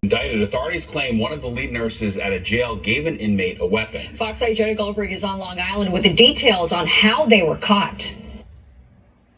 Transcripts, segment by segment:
Indicted, authorities claim one of the lead nurses at a jail gave an inmate a weapon. Fox 8 Jenna Goldberg is on Long Island with the details on how they were caught.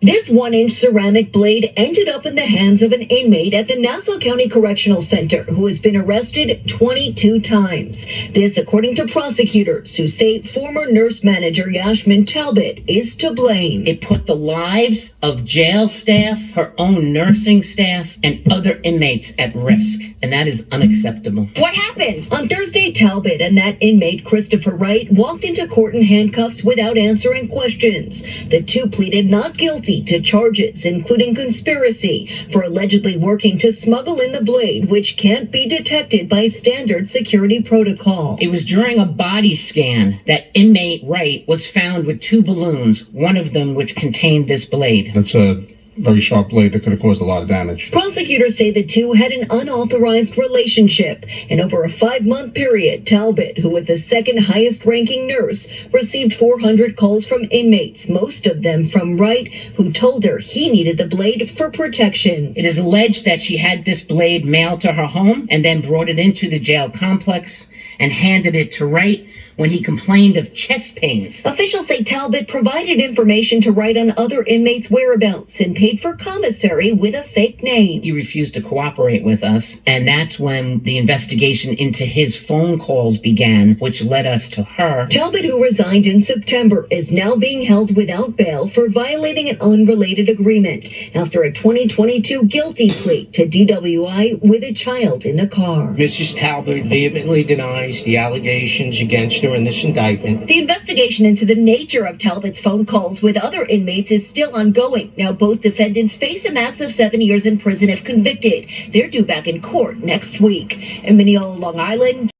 This 1-inch ceramic blade ended up in the hands of an inmate at the Nassau County Correctional Center who has been arrested 22 times. This according to prosecutors who say former nurse manager Yashmin Talbot is to blame. It put the lives of jail staff, her own nursing staff, and other inmates at risk, and that is unacceptable. What happened? On Thursday, Talbot and that inmate, Christopher Wright, walked into court in handcuffs without answering questions. The two pleaded not guilty to charges, including conspiracy for allegedly working to smuggle in the blade, which can't be detected by standard security protocol. It was during a body scan that inmate Wright was found with 2 balloons, one of them which contained this blade. That's a very sharp blade that could have caused a lot of damage. Prosecutors say the two had an unauthorized relationship, and over a 5-month period, Talbot, who was the second highest ranking nurse, received 400 calls from inmates, most of them from Wright, who told her he needed the blade for protection. It is alleged that she had this blade mailed to her home and then brought it into the jail complex and handed it to Wright when he complained of chest pains. Officials say Talbot provided information to Wright on other inmates' whereabouts and paid for commissary with a fake name. He refused to cooperate with us, and that's when the investigation into his phone calls began, which led us to her. Talbot, who resigned in September, is now being held without bail for violating an unrelated agreement after a 2022 guilty plea to DWI with a child in the car. Mrs. Talbot vehemently denies the allegations against her in this indictment. The investigation into the nature of Talbot's phone calls with other inmates is still ongoing. Now both defendants face a max of 7 years in prison if convicted. They're due back in court next week. In Mineola, Long Island,